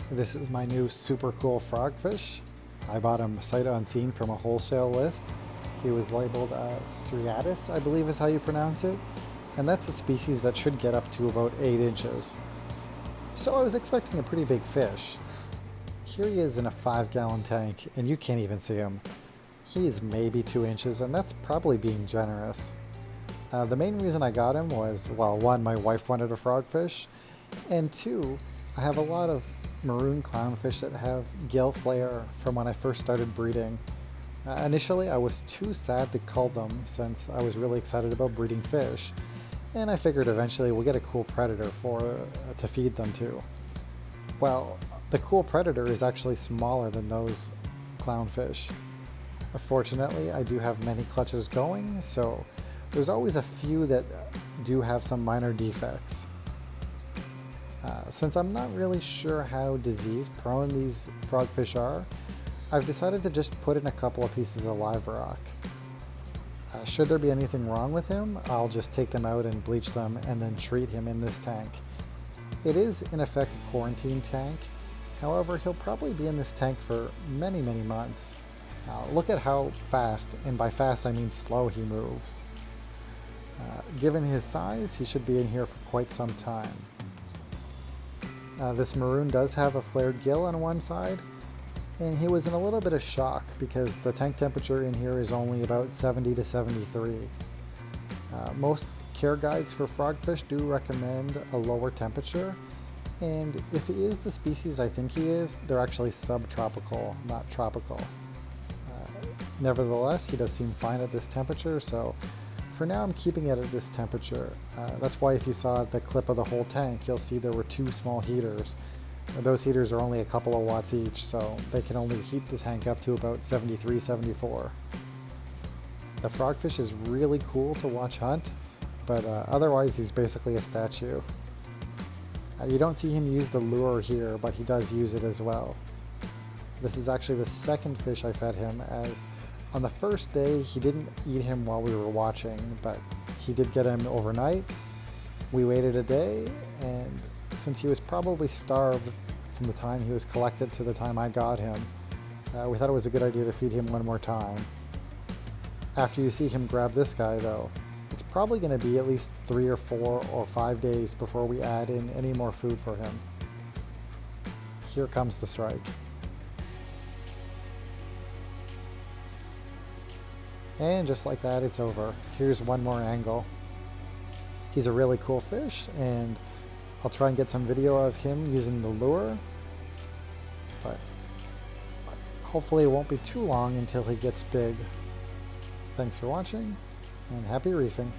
This is my new super cool frogfish. I bought him sight unseen from a wholesale list. He was labeled striatus, I believe is how you pronounce it, and that's a species that should get up to about 8 inches. So I was expecting a pretty big fish. Here he is in a 5-gallon tank, and you can't even see him. He is maybe 2 inches, and that's probably being generous. The main reason I got him was, well, one, my wife wanted a frogfish, and two, I have a lot of maroon clownfish that have gill flare from when I first started breeding. Initially, I was too sad to cull them since I was really excited about breeding fish, and I figured eventually we'll get a cool predator to feed them to. Well, the cool predator is actually smaller than those clownfish. Fortunately, I do have many clutches going, so there's always a few that do have some minor defects. Since I'm not really sure how disease prone these frogfish are, I've decided to just put in a couple of pieces of live rock. Should there be anything wrong with him, I'll just take them out and bleach them and then treat him in this tank. It is in effect a quarantine tank, however he'll probably be in this tank for many months. Look at how fast, and by fast I mean slow, he moves. Given his size, he should be in here for quite some time. This maroon does have a flared gill on one side, and he was in a little bit of shock because the tank temperature in here is only about 70 to 73. Most care guides for frogfish do recommend a lower temperature, and if he is the species I think he is, they're actually subtropical, not tropical. Nevertheless, he does seem fine at this temperature, so for now I'm keeping it at this temperature. That's why if you saw the clip of the whole tank, you'll see there were 2 small heaters. Those heaters are only a couple of watts each, so they can only heat the tank up to about 73, 74. The frogfish is really cool to watch hunt, but otherwise he's basically a statue. You don't see him use the lure here, but he does use it as well. This is actually the second fish I fed him, as on the first day he didn't eat him while we were watching, but he did get him overnight. We waited a day, and since he was probably starved from the time he was collected to the time I got him, we thought it was a good idea to feed him one more time. After you see him grab this guy though, it's probably going to be at least 3 or 4 or 5 days before we add in any more food for him. Here comes the strike. And just like that, it's over. Here's one more angle. He's a really cool fish, and I'll try and get some video of him using the lure, but hopefully it won't be too long until he gets big. Thanks for watching, and happy reefing.